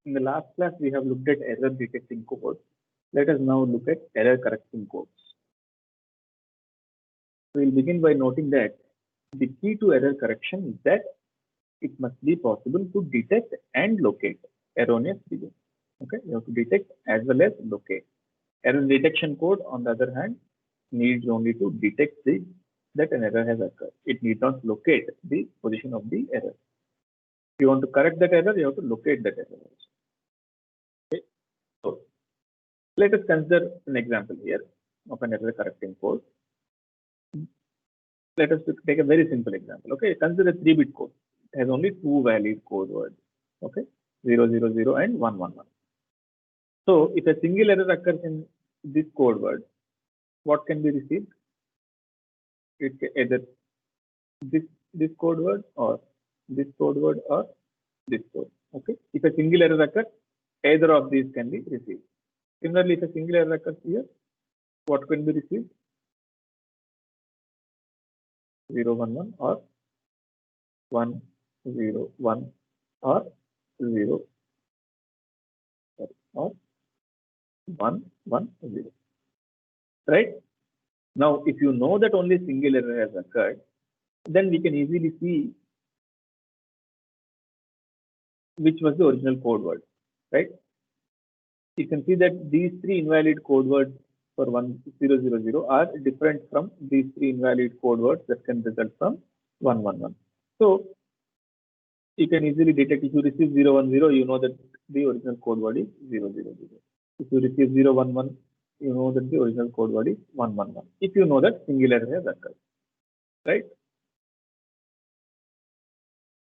In the last class, we have looked at error detecting code. Let us now look at error correcting codes. We'll begin by noting that the key to error correction is that it must be possible to detect and locate erroneous digits. Okay, you have to detect as well as locate. Error detection code, on the other hand, needs only to detect that an error has occurred. It need not locate the position of the error. If you want to correct that error, you have to locate that error also. Okay, so let us consider an example here of an error correcting code. Let us take a very simple example. Okay, consider a 3-bit code. It has only 2 valid code words. Okay, 000 and 111. So if a single error occurs in this code word, what can be received? It's either this code word or this code word or this code. Okay, if a single error occurs, either of these can be received. Similarly, if a single error occurs here, what can be received? 011 or 101 or 0 or 110. Right? Now, if you know that only single error has occurred, then we can easily see which was the original code word. Right? You can see that these 3 invalid code words for 1000 are different from these 3 invalid code words that can result from 111. So you can easily detect if you receive 010, you know that the original code word is 000. If you receive 011, you know that the original code word is 111. If you know that single error has occurred, right?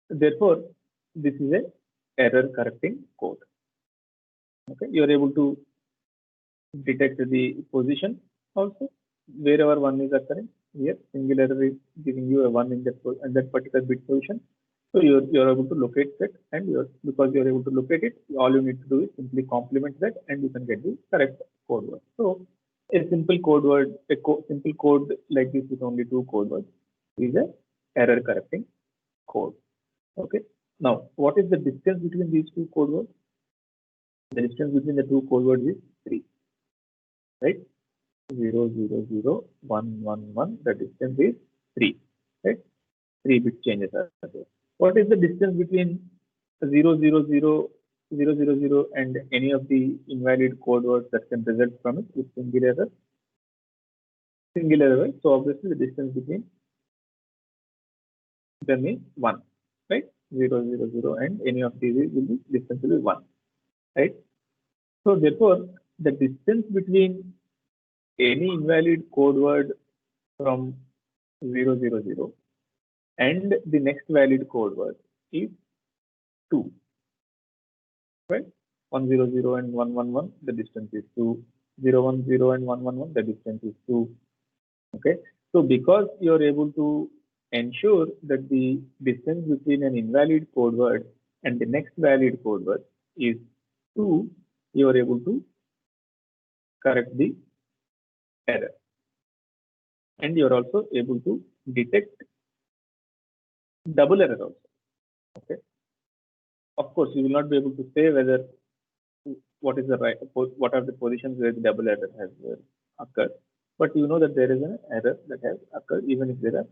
Therefore, this is a error correcting code. Okay, you are able to detect the position also wherever 1 is occurring. Here, single error is giving you a 1 in that particular bit position. So you're able to locate that, and because you're able to locate it, all you need to do is simply complement that, and you can get the correct code word. So a simple code word, simple code like this with only 2 code words is a error correcting code. Okay. Now, what is the distance between these 2 code words? The distance between the 2 code words is 3. Right? 000 111. The distance is 3. Right? 3 bit changes are there. What is the distance between 000 and any of the invalid code words that can result from it with single error? Single error, right? So obviously the distance between them is 1, right? 000 and any of these will be distance will be 1, right? So therefore, the distance between any invalid code word from 000 and the next valid code word is 2, right? 100 and 111, the distance is 2. 010 and 111, the distance is 2. Okay, so because you are able to ensure that the distance between an invalid code word and the next valid code word is 2, you are able to correct the error, and you are also able to detect double error also. Okay, of course you will not be able to say whether what are the positions where the double error has occurred, but you know that there is an error that has occurred even if there are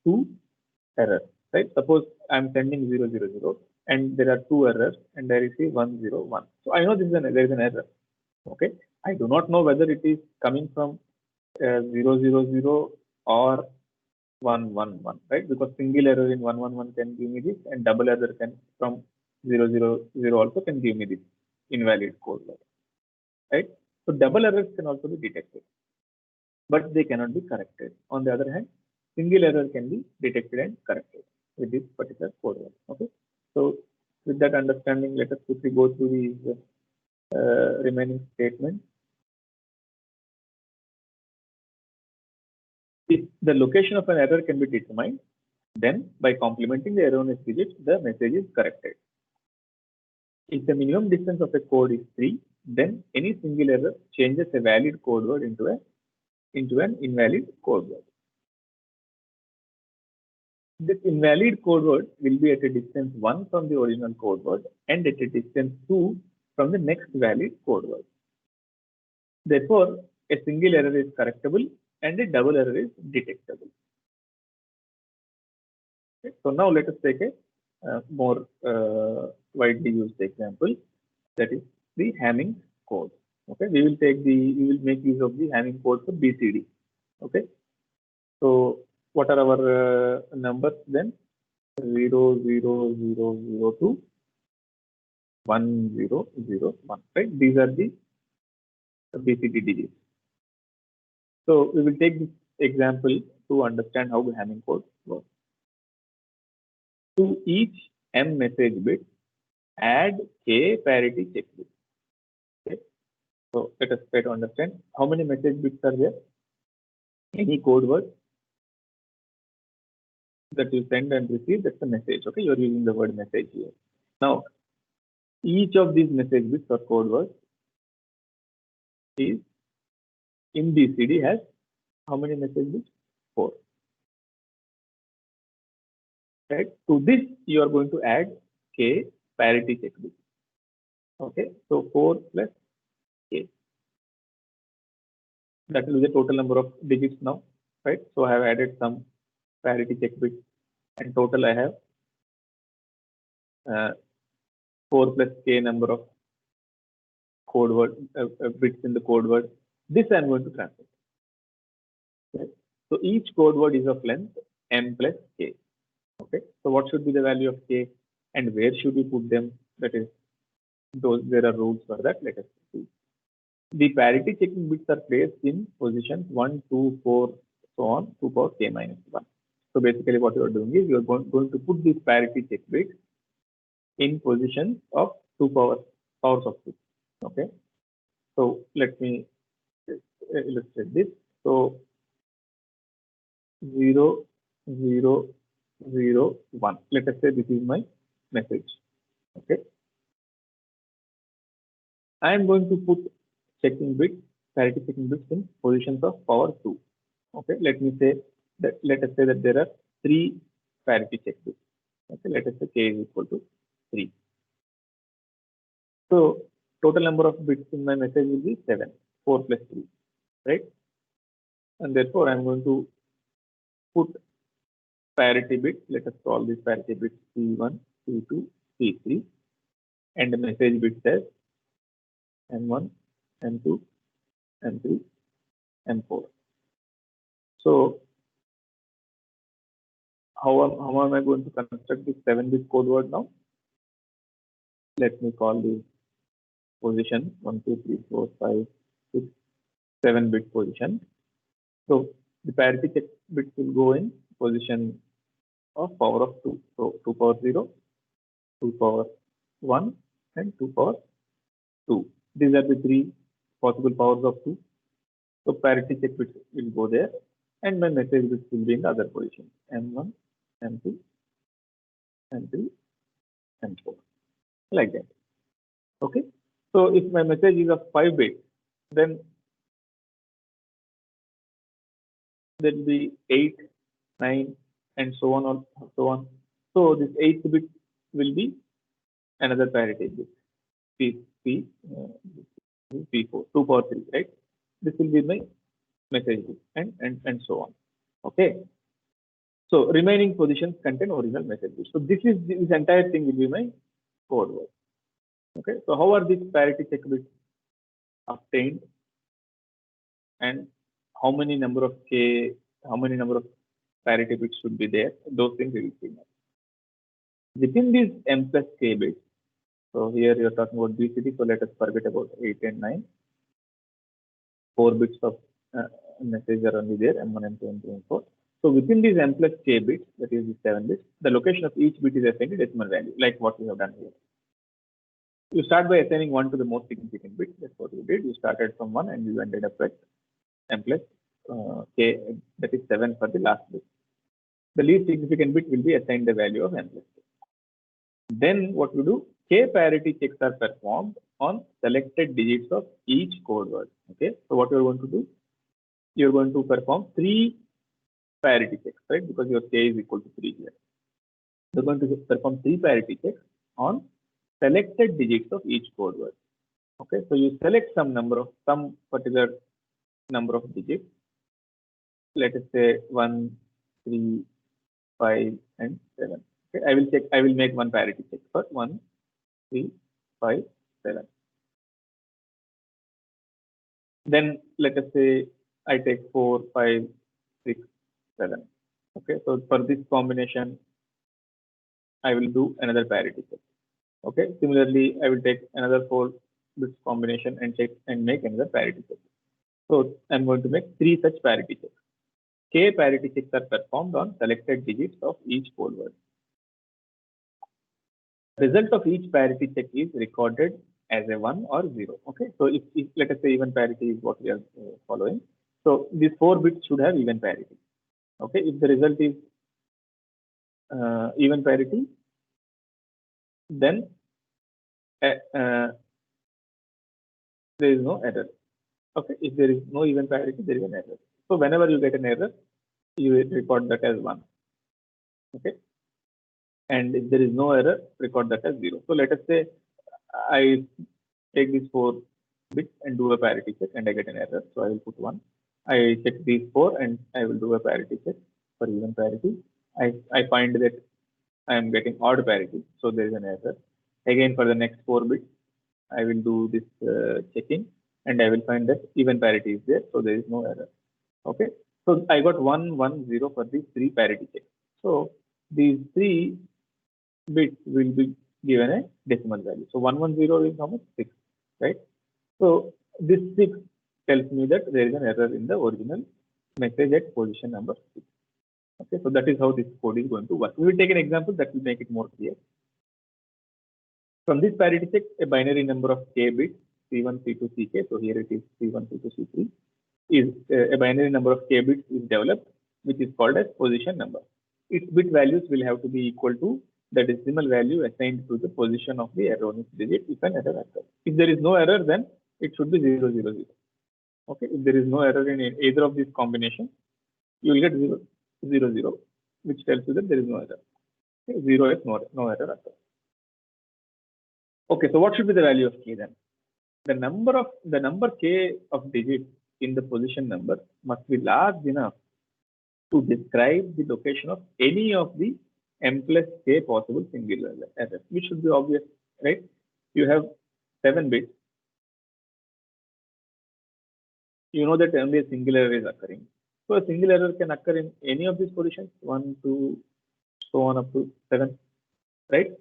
2 errors, right? Suppose I'm sending 000 and there are 2 errors and I receive 101. So I know there is an error. Okay, I do not know whether it is coming from 000 or 111, right? Because single error in 111 can give me this, and double error can from 000 also can give me this invalid code word, right? So double errors can also be detected, but they cannot be corrected. On the other hand, single error can be detected and corrected with this particular code word. Okay, so with that understanding, let us quickly go through these remaining statements. If the location of an error can be determined, then by complementing the erroneous digits, the message is corrected. If the minimum distance of a code is 3, then any single error changes a valid code word into an invalid code word. This invalid code word will be at a distance 1 from the original code word and at a distance 2 from the next valid code word. Therefore, a single error is correctable and a double error is detectable. Okay. So now let us take a more widely used example, that is the Hamming code. Okay, we will make use of the Hamming code for BCD. Okay, so what are our numbers then? 0, 0, 0, 0 to 1, 0, 0, 1. Right? These are the BCD digits. So we will take this example to understand how the Hamming code works. To each M message bit, add K parity check bit. Okay. So let us try to understand how many message bits are there. Any code word that you send and receive, that's a message. Okay, you are using the word message here. Now, each of these message bits or code words is in BCD has how many message bits? 4. Right. To this, you are going to add K parity check bit. Okay, so 4 plus K. That will be the total number of digits now. Right. So I have added some parity check bits, and total I have 4 plus K number of code word bits in the code word. This I am going to translate. Okay. So each code word is of length M plus K. Okay. So what should be the value of K, and where should we put them? That is, there are rules for that. Let us see. The parity checking bits are placed in positions 1, 2, 4, so on, 2 power K minus 1. So basically what you are doing is you are going to put these parity check bits in positions of 2 powers of 2. Okay. So let me illustrate this. So 0, 0, 0, 1. Let us say this is my message. Okay. I am going to put checking bits, parity checking bits in positions of power 2. Okay. Let us say that there are 3 parity check bits. Okay. Let us say K is equal to 3. So total number of bits in my message will be 7. 4 plus 3. Right. And therefore I am going to put parity bits. Let us call this parity bits P1, P2, P3, and the message bit says M1, M2, M3, M4. So how am I going to construct this 7-bit code word now? Let me call this position 1, 2, 3, 4, 5, 6, 7-bit position. So the parity check bits will go in position of power of 2. So 2 power 0, 2 power 1, and 2 power 2. These are the 3 possible powers of 2. So parity check bits will go there, and my message bits will be in the other position, M1, M2, M3, M4, like that. Okay. So if my message is of 5 bits, then there will be 8, 9, and so on or so on. So this 8th bit will be another parity bit, P4, 2 power 3, right? This will be my message bit, and so on. Okay. So remaining positions contain original message bits. So this entire thing will be my code word. Okay. So how are these parity check bits obtained, and how many number of parity bits should be there? Those things we will see now. Within these M plus K bits, so here you are talking about BCD, so let us forget about 8 and 9. 4 bits of message are only there, M1, M2, M3, M4. So within these M plus K bits, that is the 7 bits, the location of each bit is assigned a decimal value, like what we have done here. You start by assigning 1 to the most significant bit. That's what you did. You started from 1 and you ended up at M plus K, that is 7 for the last bit. The least significant bit will be assigned the value of M plus K. Then what you do, K parity checks are performed on selected digits of each code word. Okay, so what you're going to do, you're going to perform 3 parity checks, right? Because your K is equal to 3 here. You're going to perform 3 parity checks on selected digits of each code word. Okay, so you select some particular number of digits. Let us say 1, 3, 5, and 7. Okay, I will check. I will make one parity check for 1, 3, 5, 7. Then let us say I take 4, 5, 6, 7. Okay, so for this combination, I will do another parity check. Okay, similarly, I will take another 4 bits combination and check and make another parity check. So I'm going to make 3 such parity checks. K parity checks are performed on selected digits of each code word. Result of each parity check is recorded as a 1 or 0. Okay, so if let us say even parity is what we are following. So these 4 bits should have even parity. Okay, if the result is even parity, then there is no error. Okay, if there is no even parity, there is an error. So whenever you get an error, you record that as 1. Okay, and if there is no error, record that as 0. So let us say I take these 4 bits and do a parity check and I get an error. So I will put 1. I check these 4 and I will do a parity check for even parity. I find that I am getting odd parity. So there is an error. Again, for the next 4 bits, I will do this checking and I will find that even parity is there. So there is no error. Okay. So I got 1, 1, 0 for these 3 parity checks. So these 3 bits will be given a decimal value. So 110 is how much? 6, right? So this 6 tells me that there is an error in the original message at position number 6. Okay, so that is how this code is going to work. We will take an example that will make it more clear. From this parity check, a binary number of k bits C1, C2, Ck. So here it is C1, C2, C3 is a binary number of k bits is developed, which is called as position number. Its bit values will have to be equal to the decimal value assigned to the position of the erroneous digit if an error occurs. If there is no error, then it should be 0, 0, 0. Okay, if there is no error in either of these combinations, you will get 0, 0, 0, which tells you that there is no error. Okay, 0 is no error occurs. Okay, so what should be the value of k then? The number k of digits in the position number must be large enough to describe the location of any of the m plus k possible singular errors, which should be obvious, right? You have 7 bits. You know that only a single error is occurring. So a single error can occur in any of these positions, 1, 2, so on up to 7, right?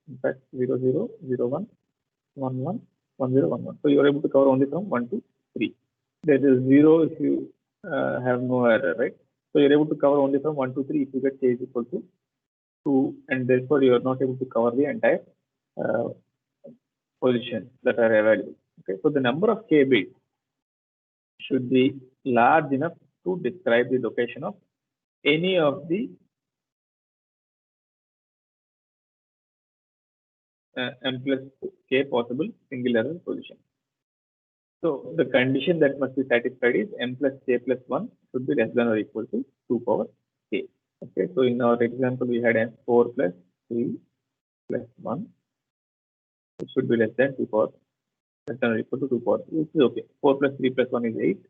In fact, 0, 0, 0, 1, 1, 1, 1, 0, 1, 1. So you are able to cover only from 1 to 3. There is 0 if you have no error, right? So you're able to cover only from 1 to 3 if you get k is equal to 2, and therefore you are not able to cover the entire uh, positions that are available. Okay, so the number of k bits should be large enough to describe the location of any of the m plus k possible single error position. So the condition that must be satisfied is m plus k plus 1 should be less than or equal to 2 power k. Okay, so in our example, we had m4 plus 3 plus 1. It should be less than 2 power, less than or equal to 2 power 3, which is okay. 4 plus 3 plus 1 is 8.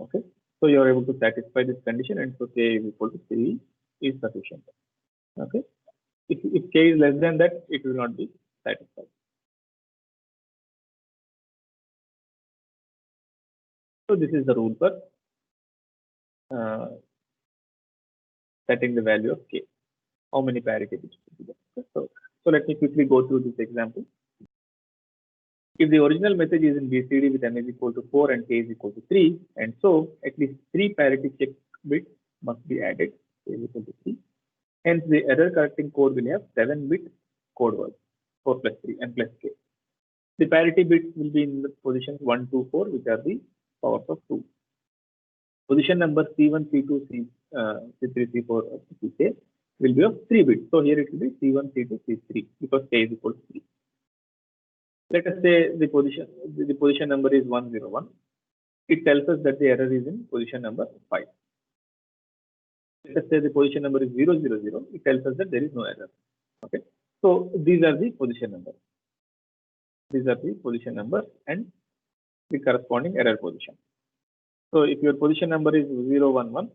Okay, so you are able to satisfy this condition, and so k is equal to 3 is sufficient. Okay, if k is less than that, it will not be satisfied. So this is the rule for uh, setting the value of k. How many parity bits should be there? So So let me quickly go through this example. If the original message is in BCD with n is equal to 4 and k is equal to 3, and so at least 3 parity check bits must be added, k is equal to 3. Hence, the error correcting code will have 7-bit code word, 4 plus 3 and plus k. The parity bits will be in the positions 1, 2, 4, which are the powers of 2. Position number C1, C2, C3, C4, Ck will be of 3 bits. So here it will be C1, C2, C3 because k is equal to 3. Let us say the position number is 101. It tells us that the error is in position number 5. Let us say the position number is 000. It tells us that there is no error. Okay. So these are the position numbers. These are the position numbers and the corresponding error position. So if your position number is 011,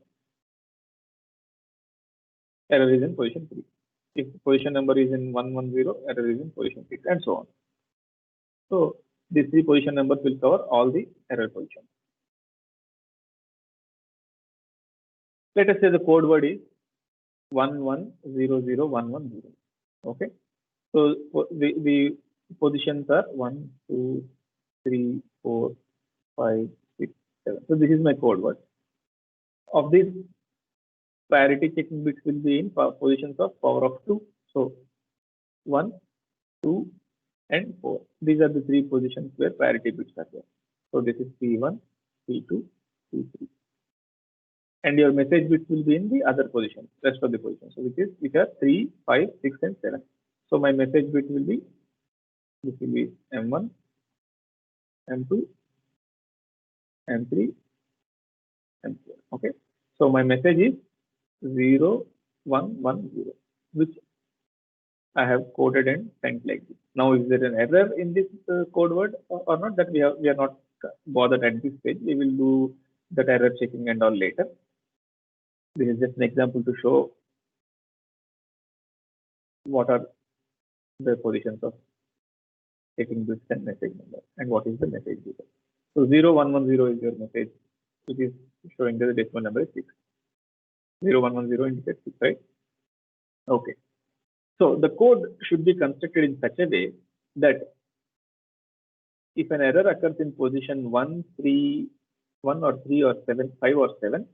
error is in position 3. If position number is in 110, error is in position 6, and so on. So these 3 position numbers will cover all the error positions. Let us say the code word is 1100110. Okay. So the positions are 1, 2, 3, 4, 5, 6, 7. So this is my code word. Of these, parity checking bits will be in positions of power of 2. So 1, 2, and 4. These are the 3 positions where parity bits are there. So this is P1, P2, P3. And your message bits will be in the other positions, rest of the positions, so which are 3, 5, 6, and 7. So my message bit will be, this will be M1, M2, M3, M4. Okay. So my message is 0110, which I have coded and sent like this. Now, is there an error in this code word or not? That we are not bothered at this stage. We will do that error checking and all later. This is just an example to show what are the positions of checking bits and message number and what is the message bit. So 0110 is your message, which is showing that the decimal number is 6. 0110 indicates 6, right? Okay. So the code should be constructed in such a way that if an error occurs in position 1, 3, 1 or 3 or 7, 5 or 7,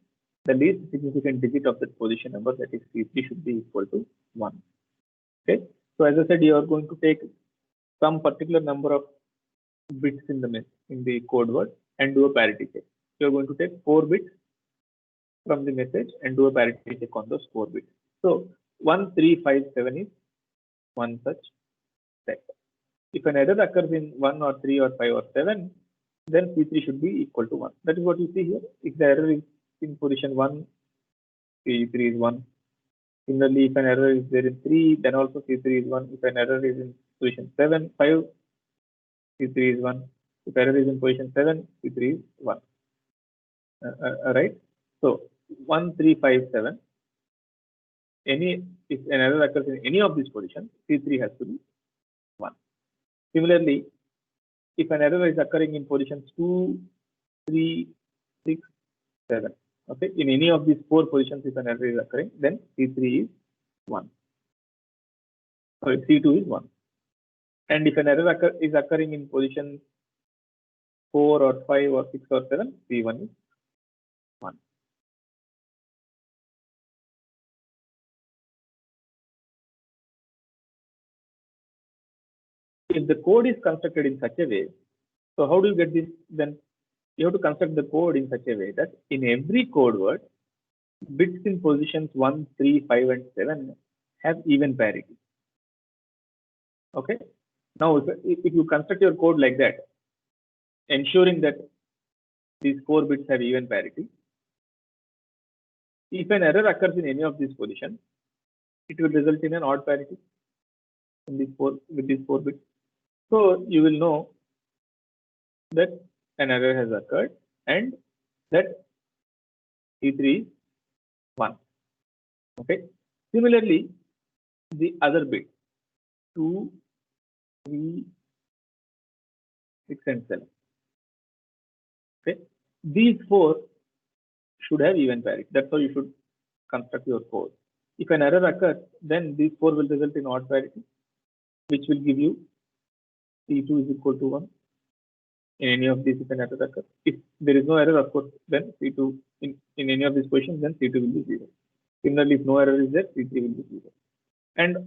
the least significant digit of that position number, that is C3, should be equal to 1. Okay. So as I said, you are going to take some particular number of bits in the code word and do a parity check. You are going to take 4 bits from the message and do a parity check on those 4 bits. So 1357 is one such step. If an error occurs in 1 or 3 or 5 or 7, then C3 should be equal to 1. That is what you see here. If the error is in position 1, C3 is 1. Similarly, if an error is there in 3, then also C3 is 1. If an error is in position 7, 5, C3 is 1. If error is in position 7, C3 is 1. Right? So 1357. If an error occurs in any of these positions, C3 has to be 1. Similarly, if an error is occurring in positions 2, 3, 6, 7, okay, in any of these 4 positions, if an error is occurring, then C3 is 1. Sorry, C2 is 1. And if an error is occurring in position 4 or 5 or 6 or 7, C1 is 1. If the code is constructed in such a way, so how do you get this? Then you have to construct the code in such a way that in every code word, bits in positions 1, 3, 5, and 7 have even parity. Okay. Now, if you construct your code like that, ensuring that these 4 bits have even parity, if an error occurs in any of these positions, it will result in an odd parity in with these 4 bits. So you will know that an error has occurred and that C3 is 1. Okay. Similarly, the other bit 2, 3, 6, and 7. Okay. These 4 should have even parity. That's how you should construct your code. If an error occurs, then these 4 will result in odd parity. which will give you P2 is equal to 1 in any of these if an error occurs. If there is no error, of course, then C2 in any of these positions, then C2 will be 0. Similarly, if no error is there, C3 will be 0. And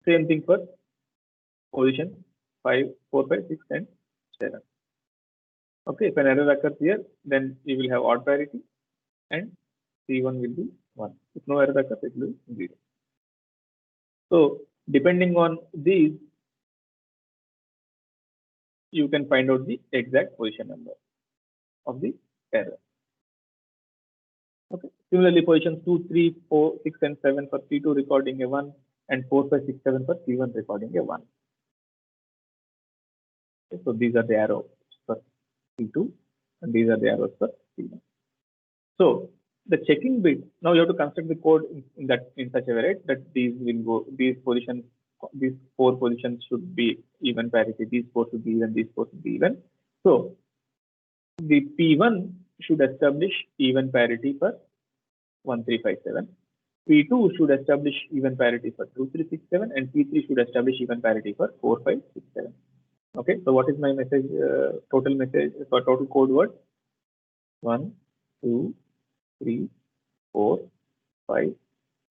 same thing for position 5, 4, 5, 6, and 7. Okay, if an error occurs here, then you will have odd parity and C1 will be 1. If no error occurs, it will be 0. So depending on these, you can find out the exact position number of the error. Okay. Similarly, positions 2, 3, 4, 6, and 7 for C2 recording a 1, and 4, 5, 6, 7 for C1 recording a 1. Okay, so these are the arrows for C2, and these are the arrows for C1. So the checking bit, now you have to construct the code in such a way, right, that these will go, these positions, these 4 positions should be even parity, these 4 should be even, these 4 should be even. So the P1 should establish even parity for 1, 3, 5, 7. P2 should establish even parity for 2, 3, 6, 7, and P3 should establish even parity for 4, 5, 6, 7. Okay, so what is my message, total message for total code word? 1, 2, 3, 4, 5,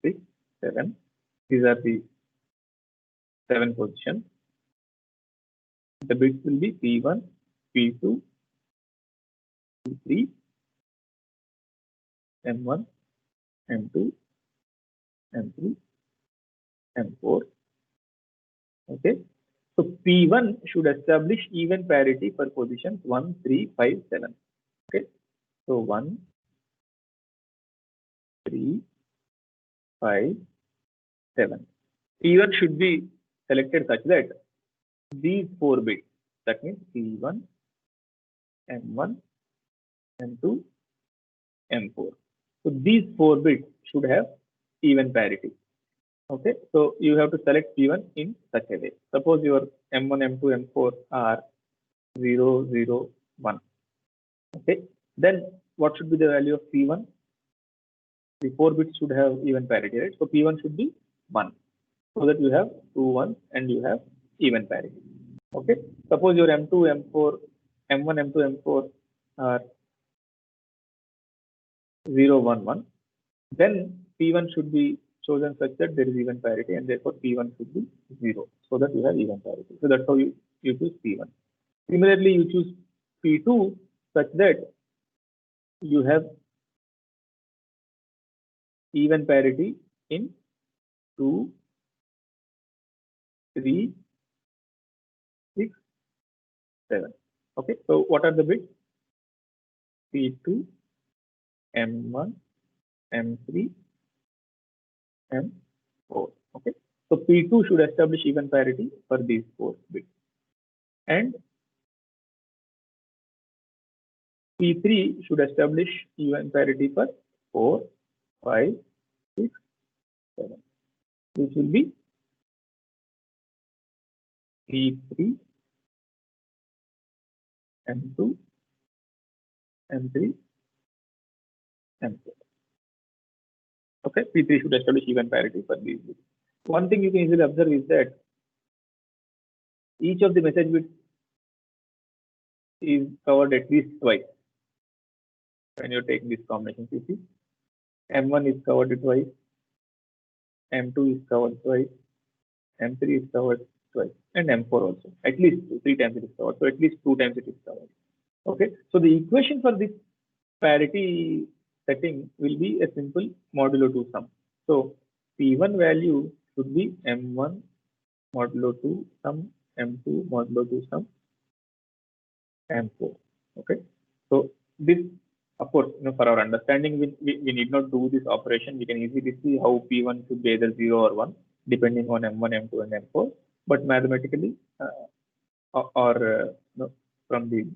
6, 7. These are the 7 positions. The bits will be P1, P2, P3, M1, M2, M3, M4. Okay. So P1 should establish even parity for positions 1, 3, 5, 7. Okay. So 1, 3, 5, 7. P1 should be selected such that these 4 bits, that means P1, M1, M2, M4. So these 4 bits should have even parity. Okay, so you have to select P1 in such a way. Suppose your M1, M2, M4 are 0, 0, 1. Okay, then what should be the value of P1? The 4 bits should have even parity, right? So P1 should be 1, so that you have 2 1s and you have even parity. Okay, suppose your M2, M4, M1, M2, M4 are 0, 1, 1. Then P1 should be chosen such that there is even parity, and therefore P1 should be 0, so that you have even parity. So that's how you choose P1. Similarly, you choose P2 such that you have even parity in 2, 3, 6, 7. Okay, so what are the bits? P2, M1, M3, M4. Okay, so P2 should establish even parity for these 4 bits, and P3 should establish even parity for 4, 5, 6, 7. This will be P3, M2, M3, M4. Okay, P3 should establish even parity for these bits. One thing you can easily observe is that each of the message bits is covered at least twice. When you take this combination, you see M1 is covered twice, M2 is covered twice, M3 is covered twice, and M4 also. At least 3 times it is covered. So at least 2 times it is covered. Okay, so the equation for this parity setting will be a simple modulo 2 sum. So P1 value should be M1 modulo 2 sum, M2 modulo 2 sum, M4. Okay, so this, of course, for our understanding, we need not do this operation. We can easily see how P1 should be either 0 or 1, depending on M1, M2, and M4. But mathematically, from the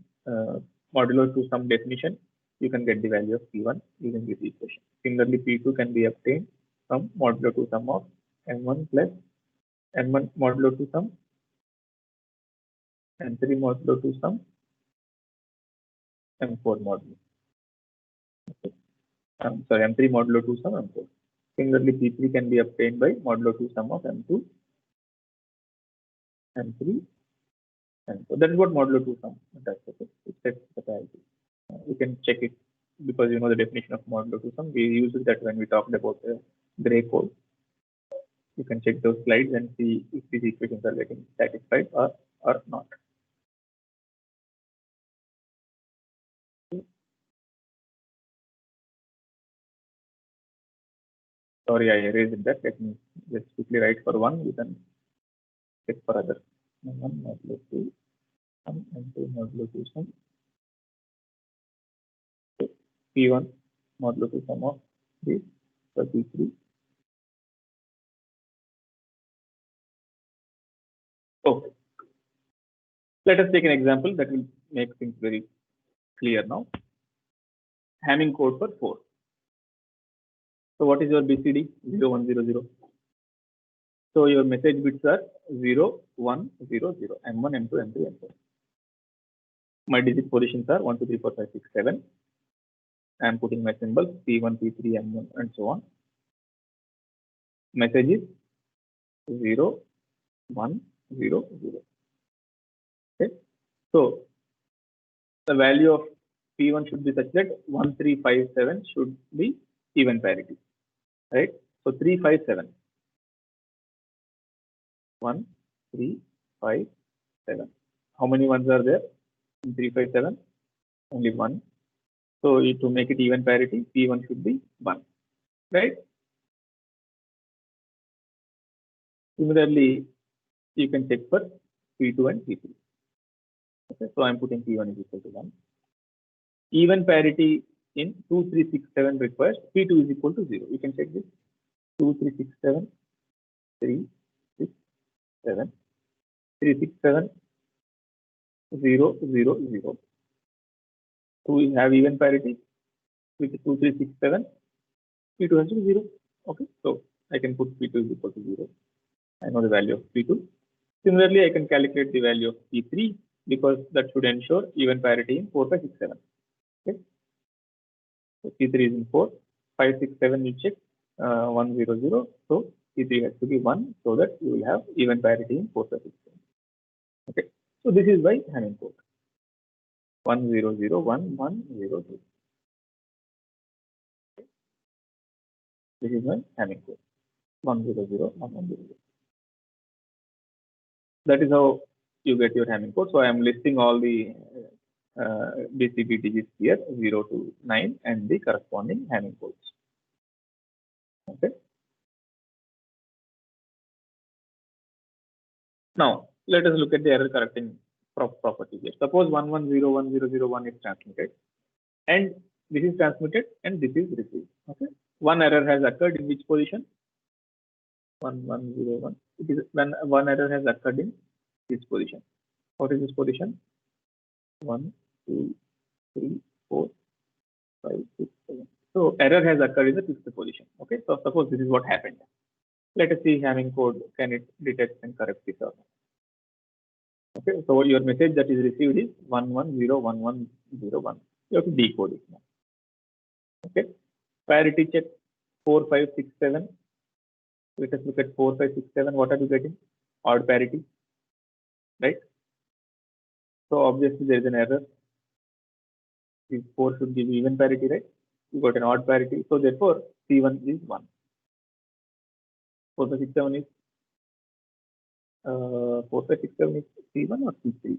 modulo 2 sum definition, you can get the value of P1 using this equation. Similarly, P2 can be obtained from modulo 2 sum of M1 plus M1 modulo 2 sum, M3 modulo 2 sum, M4 modulo. Okay. Sorry, M3 modulo 2 sum, M4. Similarly, P3 can be obtained by modulo 2 sum of M2, and 3 and 4. That is what modulo 2 sum does. Okay, it sets the parity. You can check it because you know the definition of modulo 2 sum. We used that when we talked about the gray code. You can check those slides and see if these equations are getting satisfied or not. Sorry, I erased that. Let me just quickly write for one. You can check for other. 1 modulo 2 sum and 2 modulo 2 sum. P1 modulo 2 sum of this 33. Okay. Let us take an example that will make things very clear now. Hamming code for 4. So what is your BCD? 0100. So your message bits are 0, 1, 0, 0, M1, M2, M3, M4. My digit positions are 1, 2, 3, 4, 5, 6, 7. I am putting my symbols P1, P3, M1, and so on. Message is 0, 1, 0, 0. Okay. So the value of P1 should be such that 1357 should be even parity. Right? So 357. 1, 3, 5, 7. How many ones are there in 357? Only one. So to make it even parity, P1 should be 1. Right? Similarly, you can check for P2 and P3. Okay, so I'm putting P1 is equal to 1. Even parity in 2367 requires P2 is equal to 0. You can check this. 2367, 367, 367, 0, 0, 0. So we have even parity with 2367. P2 has to be 0. Okay, so I can put P2 is equal to 0. I know the value of P2. Similarly, I can calculate the value of P3 because that should ensure even parity in 4, 5, 6, 7. Okay. So P3 is in 4, 5, 6, 7 you check 1, 0, 0. So P3 has to be 1 so that you will have even parity in 4, 5, 6, 7. Okay. So this is by Hamming code. 1, 0, 0, 1, 1, 0, 0. This is my Hamming code. 1, 0, 0, 1, 1, 0, 0. That is how you get your Hamming code. So I am listing all the BCD digits here 0 to 9 and the corresponding Hamming codes. Okay. Now let us look at the error correcting property here. Suppose 11010001 is transmitted, and this is transmitted and this is received. Okay. One error has occurred in which position? 1101. It is when one error has occurred in this position. What is this position? 1, 2, 3, 4, 5, 6, 7. So error has occurred in the fifth position. Okay. So suppose this is what happened. Let us see Hamming code, can it detect and correct this or not. Okay, so your message that is received is 11011101. You have to decode it now. Okay, parity check 4, 5, 6, 7. Let us look at 4, 5, 6, 7. What are you getting? Odd parity, right? So obviously there is an error. This 4 should give even parity, right? You got an odd parity. So therefore C1 is 1. 4, 5, 6, 7 is 4, 5, 6, 7 is C1 or C3?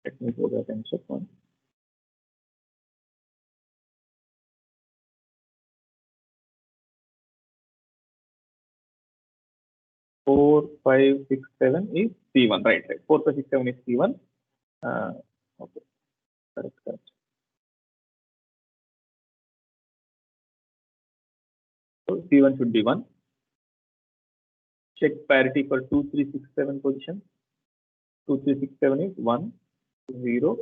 Let me go back and check one. 4, 5, 6, 7 is C1, right? 4, 5, 6, 7 is C1. Okay, correct. So C1 should be 1. Check parity for 2, 3, 6, 7 position. 2, 3, 6, 7 is 1, 0,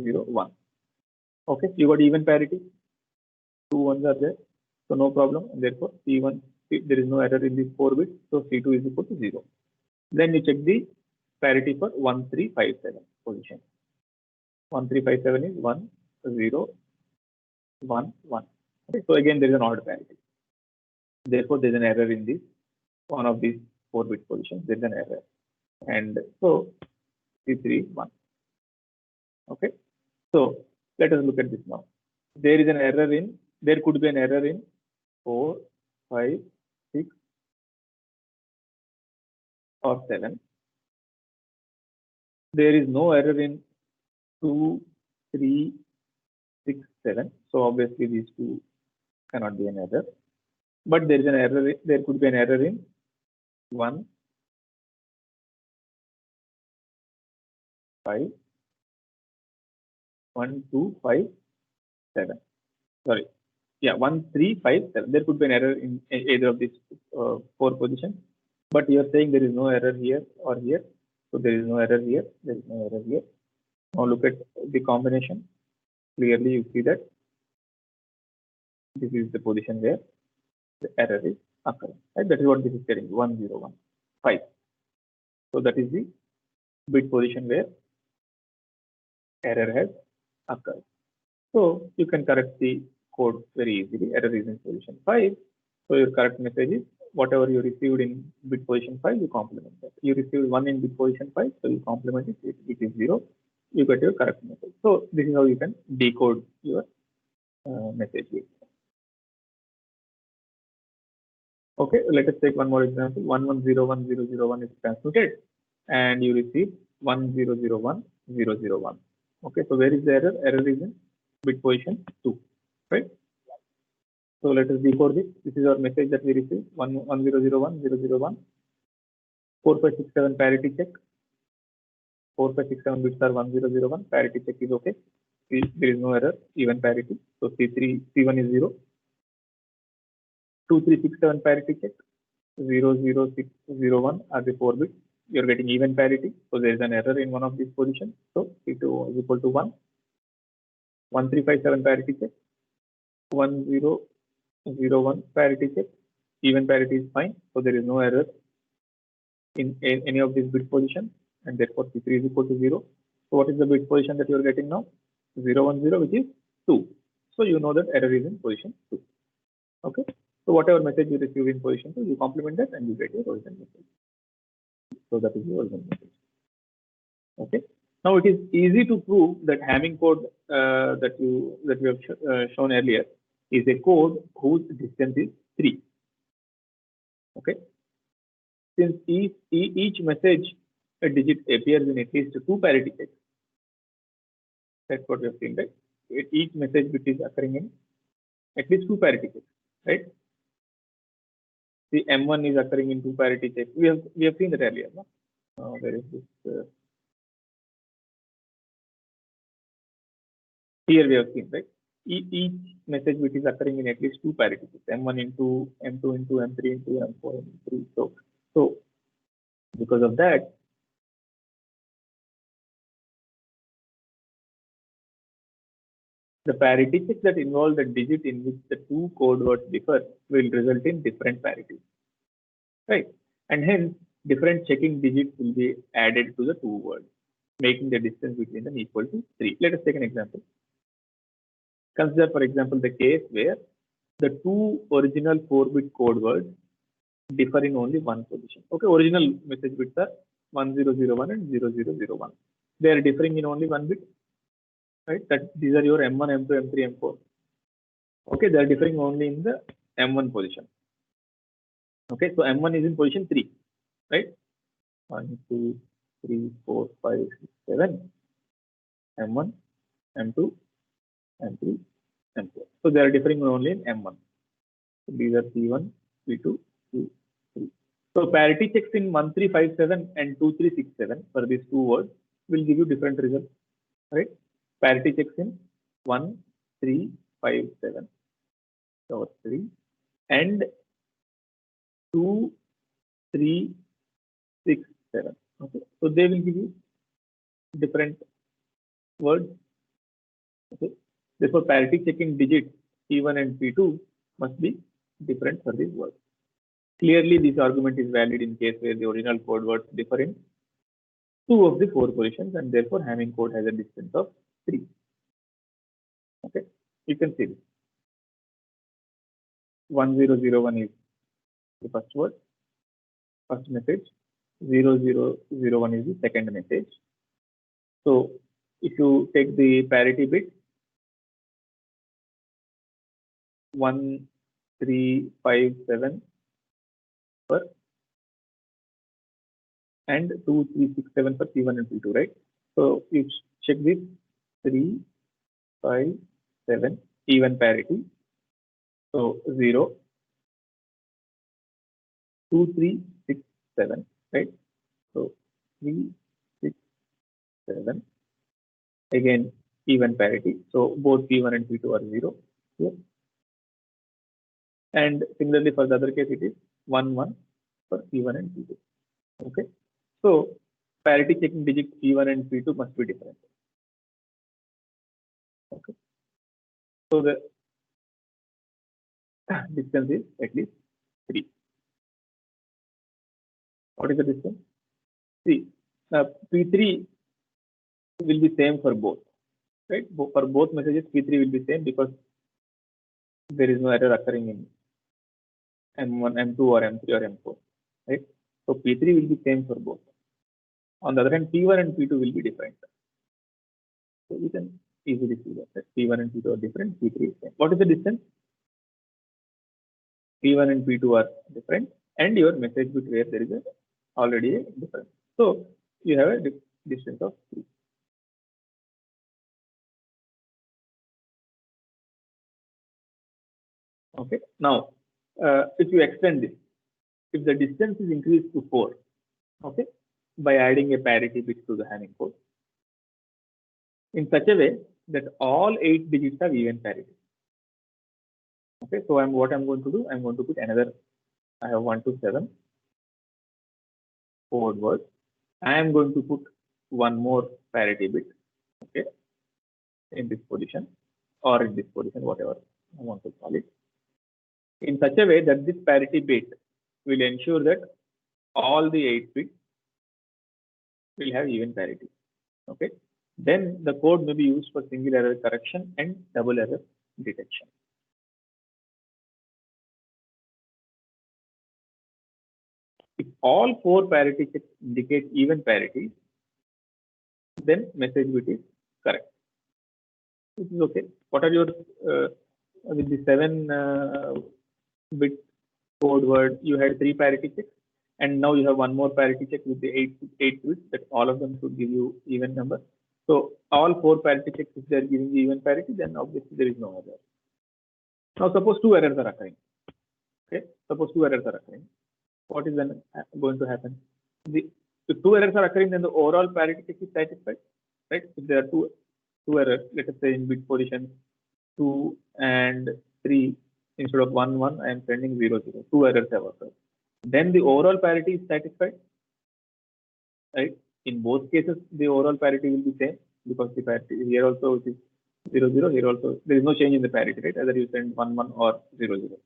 0, 1. Okay, you got even parity. 2 ones are there, so no problem. And therefore, C1, there is no error in these 4 bits, so C2 is equal to 0. Then you check the parity for 1, 3, 5, 7 position. 1, 3, 5, 7 is 1, 0, 1, 1. Okay, so again there is an odd parity. Therefore, there is an error in this one of these 4-bit position, there is an error. And so C3 is 1. Okay. So let us look at this now. There is an error in, there could be an error in 4, 5, 6, or 7. There is no error in 2, 3, 6, 7. So obviously these two cannot be an error. But there is an error, there could be an error in 1, 5, 1, 2, 5, 7. Sorry. Yeah, 1, 3, 5, 7. There could be an error in either of these 4 positions. But you are saying there is no error here or here. So there is no error here. There is no error here. Now look at the combination. Clearly you see that this is the position where the error is occurring. Right? That is what this is telling 1, 0, 1, 5. So that is the bit position where error has occurred. So you can correct the code very easily. Error is in position 5. So your correct message is whatever you received in bit position 5, you complement that. You received 1 in bit position 5, so you complement it. If it is 0, you get your correct message. So this is how you can decode your message. Okay, let us take one more example. 11010001 is transmitted, and you receive 1001001. Okay, so where is the error? Error is in bit position 2, right? So let us decode this. This is our message that we received 1001001. 4567 parity check. 4567 bits are 1001. Parity check is okay. There is no error, even parity. So C1 is 0. 2367 parity check. 00601 are the 4 bits. You're getting even parity. So there is an error in one of these positions. So C2 is equal to 1. 1357 parity check. 1001 parity check. Even parity is fine. So there is no error in any of these bit positions, and therefore C3 is equal to 0. So what is the bit position that you are getting now? 010, which is 2. So you know that error is in position 2. Okay. So whatever message you receive in position 2, you complement that and you get your original message. So that is the original message. Okay. Now it is easy to prove that Hamming code that we have shown earlier is a code whose distance is 3. Okay. Since each message a digit appears in at least 2 parity checks. That's what we have seen, right? Each message bit is occurring in at least 2 parity checks, right? The M1 is occurring in 2 parity checks. We have seen that earlier. No? Where is this? Here we have seen, right? Each message bit is occurring in at least 2 parity checks. M1 into M2 into M3 into M4 into 3. So because of that, the parity checks that involve the digit in which the 2 code words differ will result in different parities, right? And hence, different checking digits will be added to the 2 words, making the distance between them equal to 3. Let us take an example. Consider, for example, the case where the 2 original 4-bit code words differ in only one position. Okay, original message bits are 1001 and 0001. They are differing in only one bit, right? That these are your M1, M2, M3, M4. Okay, they are differing only in the M1 position. Okay, so M1 is in position 3, right? 1, 2, 3, 4, 5, 6, 7. M1, M2, M3, M4. So they are differing only in M1. So these are C1, C2, C3. So parity checks in 1357 and 2367 for these 2 words will give you different results, right? Parity checks in 1357 or 3 and 2367. Okay, so they will give you different words. Okay, therefore parity checking digits P1 and P2 must be different for these words. Clearly, this argument is valid in case where the original code words differ in 2 of the 4 positions, and therefore Hamming code has a distance of 3. Okay, you can see this. 1001 is the first word, first message, 0001 is the second message. So if you take the parity bit 1357 for and 2367 for P1 and P2, right? So you check this 357 even parity. So 0 2367, right? So 367 again even parity. So both P1 and P2 are 0 here. And similarly for the other case it is 1 for P1 and P2. Okay. So parity checking digits P1 and P2 must be different. Okay. So the distance is at least 3. What is the distance? 3. P3 will be same for both, right? For both messages, P3 will be same because there is no error occurring in M1, M2 or M3 or M4, right? So P3 will be same for both. On the other hand, P1 and P2 will be different. So we can easily see that P1 and P2 are different, P3 is same. What is the distance? P1 and P2 are different, and your message bit where there is already a difference. So you have a distance of 3. Okay. Now, if you extend this, if the distance is increased to 4, okay, by adding a parity bit to the Hamming code, in such a way that all 8 digits have even parity. Okay, so what I'm going to do, I'm going to put another. I have 1 to 7 code word. I am going to put one more parity bit, okay, in this position or in this position, whatever I want to call it, in such a way that this parity bit will ensure that all the 8 bits will have even parity. Okay, then the code may be used for single error correction and double error detection. If all 4 parity checks indicate even parity, then message bit is correct. This is okay. What are your with the 7 bit code word? You had 3 parity checks, and now you have one more parity check with the 8 bits. That all of them should give you even number. So all 4 parity checks, if they are giving you even parity, then obviously there is no other. Now suppose 2 errors are occurring. Okay, suppose 2 errors are occurring. What is then going to happen? If 2 errors are occurring, then the overall parity check is satisfied, right? If there are two errors, let us say in bit position 2 and 3, instead of 1 1, I am sending 0 0. 2 errors have occurred. Then the overall parity is satisfied, right? In both cases, the overall parity will be same because the parity here also it is 0 0. Here also there is no change in the parity, right? Either you send 1 1 or 0 0.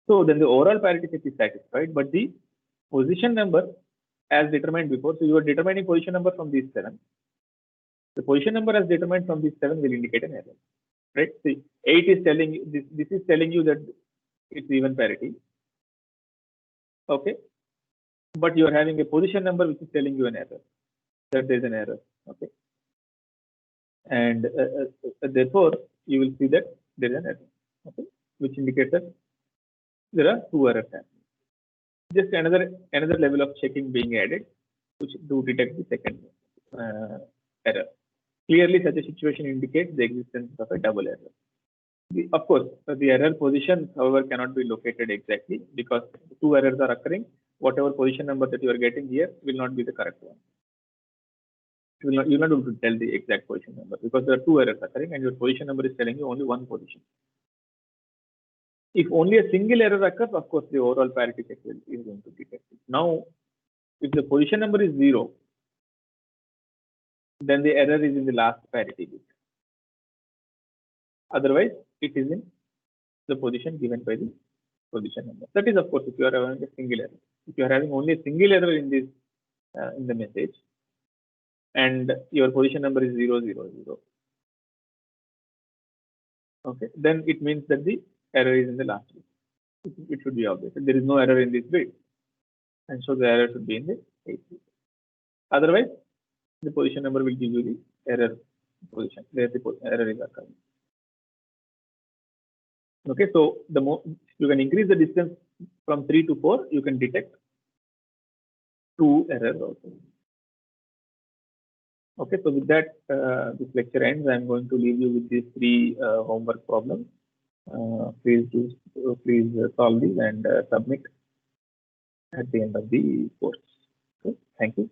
So then the overall parity check is satisfied, but the position number as determined before. So you are determining position number from these 7. The position number as determined from these 7 will indicate an error, right? See, 8 is telling you this is telling you that it's even parity. Okay, but you are having a position number which is telling you an error, that there is an error. Okay, and therefore you will see that there is an error. Okay, which indicates that there are 2 errors happening. Just another level of checking being added, which to detect the second error. Clearly, such a situation indicates the existence of a double error. Of course, the error position, however, cannot be located exactly because 2 errors are occurring. Whatever position number that you are getting here will not be the correct one. You will not be able to tell the exact position number because there are 2 errors occurring and your position number is telling you only one position. If only a single error occurs, of course, the overall parity check is going to detect it. Now, if the position number is 0, then the error is in the last parity bit. Otherwise, it is in the position given by the position number. That is, of course, if you are having a single error. If you are having only a single error in this in the message, and your position number is 0 0 0, okay, then it means that the error is in the last bit. It should be obvious. There is no error in this bit. and so the error should be in the 8th position. Otherwise, the position number will give you the error position where the error is occurring. Okay, so the more you can increase the distance from 3 to 4, you can detect 2 errors also. Okay, so with that, this lecture ends. I'm going to leave you with these 3 homework problems. Please solve these and submit at the end of the course. Okay, thank you.